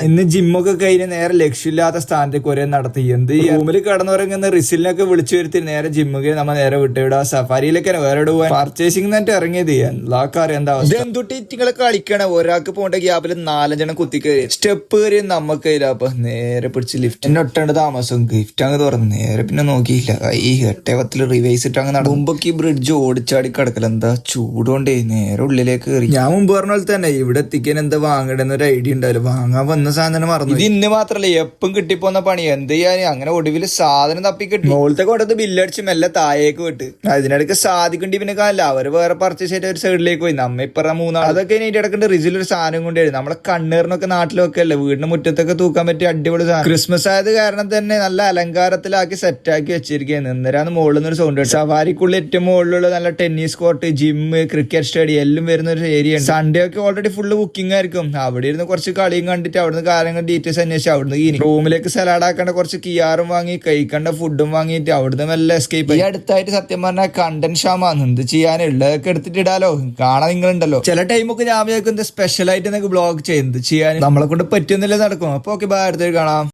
ഇന്ന് ജിമ്മൊക്കെ കഴിഞ്ഞ് നേരെ ലക്ഷ്യമില്ലാത്ത സ്ഥാനത്തേക്ക് ഒരേ നടത്തി. എന്ത് റൂമിൽ കിടന്നുറങ്ങുന്ന റിസിലിനൊക്കെ വിളിച്ചു വരുത്തി നേരെ ജിമ്മുക്ക് നമ്മ നേരെ വിട്ടുവിടാ. സഫാരിയിലൊക്കെ വേറെ പോവാൻ പർച്ചേസിംഗ് എന്നിട്ട് ഇറങ്ങിയത് എല്ലാവർക്കും എന്താ എന്തുട്ടിങ്ങളെ കളിക്കണ. ഒരാൾക്ക് പോകേണ്ട ഗ്യാപ്പിൽ 4-5 കുത്തിക്കയറി സ്റ്റെപ്പ് കയറി നമുക്ക് അപ്പൊ നേരെ പിടിച്ച് ലിഫ്റ്റിന്റെ ഒട്ടേണ്ട താമസം ഗിഫ്റ്റ് അങ്ങ് തുറന്നു. നേരെ പിന്നെ നോക്കിയില്ല. ഈ എട്ടേപത്തില് റിവൈസ് ഇട്ട് അങ്ങ് നടക്കുമ്പൊക്കെ ഈ ബ്രിഡ്ജ് ഓടിച്ചാടി കിടക്കല. എന്താ ചൂടുകൊണ്ടേ നേരെ ഉള്ളിലേക്ക് കയറി. ഞാൻ മുമ്പ് പറഞ്ഞ പോലെ തന്നെ ഇവിടെ എത്തിക്കാൻ എന്താ വാങ്ങണ്ടെന്ന് ഒരു ഐഡിയ ഉണ്ടാവില്ല. വാങ്ങാൻ വന്ന സാധനം മറന്നു. ഇത് ഇന്ന് മാത്രല്ല എപ്പം കിട്ടിപ്പോന്ന പണി. എന്ത് ചെയ്യാന് അങ്ങനെ ഒടുവിൽ സാധനം തപ്പി കിട്ടി. മുകളിലത്തെ കൊണ്ടത് ബില്ലടിച്ച് മെല്ലെ താഴേക്ക് വിട്ട്. അതിനിടയ്ക്ക് സാധിക്കണ്ടി പിന്നെ കാണില്ല. അവര് വേറെ പർച്ചേസ് ചെയ്ത ഒരു സൈഡിലേക്ക് പോയി. നമ്മ ഇപ്പറ 3 അതൊക്കെ ഇനി ഇടക്കേണ്ട റിസിൽ ഒരു സാധനം കൊണ്ടുവരും. നമ്മളെ കണ്ണീറിനൊക്കെ നാട്ടിലൊക്കെ അല്ലേ വീടിന്റെ മുറ്റത്തൊക്കെ തൂക്കാൻ പറ്റിയ അടിപൊളി സാധനം. ക്രിസ്മസ് ആയത് കാരണം തന്നെ നല്ല അലങ്കാരത്തിലാക്കി സെറ്റാക്കി വെച്ചിരിക്കുകയാണ്. ഇന്നേരാന്ന് മുകളിൽ നിന്നൊരു സൗണ്ട്. സഫാരിക്കുള്ളിൽ ഏറ്റവും മുകളിലുള്ള നല്ല tennis court, gym, cricket stadium എല്ലാം വരുന്ന ഒരു ഏരിയ ഉണ്ട്. സൺഡേ ഒക്കെ ഓൾറെഡി ഫുള്ള് ബുക്കിംഗ് ആയിരിക്കും. അവിടെ ഇരുന്ന് കുറച്ച് കളിയും കണ്ടിട്ട് അവിടുന്ന് കാര്യങ്ങൾ ഡീറ്റെയിൽസ് അന്വേഷിച്ച് അവിടുന്ന് ഇനി റൂമിലേക്ക് സലാഡ് ആക്കേണ്ട കുറച്ച് കിയാറും വാങ്ങി കഴിക്കേണ്ട ഫുഡും വാങ്ങിയിട്ട് അവിടുന്ന് മെല്ലെ എസ്കേപ്പ്. ഈ അടുത്തായിട്ട് സത്യം പറഞ്ഞാൽ കണ്ടന്റ് ക്ഷാമാണ്. എന്ത് ചെയ്യാനുള്ളതൊക്കെ എടുത്തിട്ട് ഇടാലോ. കാണാൻ നിങ്ങളുണ്ടല്ലോ. ചില ടൈമൊക്കെ ഞാൻ വിചാരിക്കും സ്പെഷ്യൽ ആയിട്ട് എന്നൊക്കെ ബ്ലോഗ് ചെയ്യുന്നത് ചെയ്യാൻ നമ്മളെ കൊണ്ട് പറ്റുന്നില്ല നടക്കും. അപ്പൊ ഓക്കെ, ബൈ, അടുത്തേക്ക് കാണാം.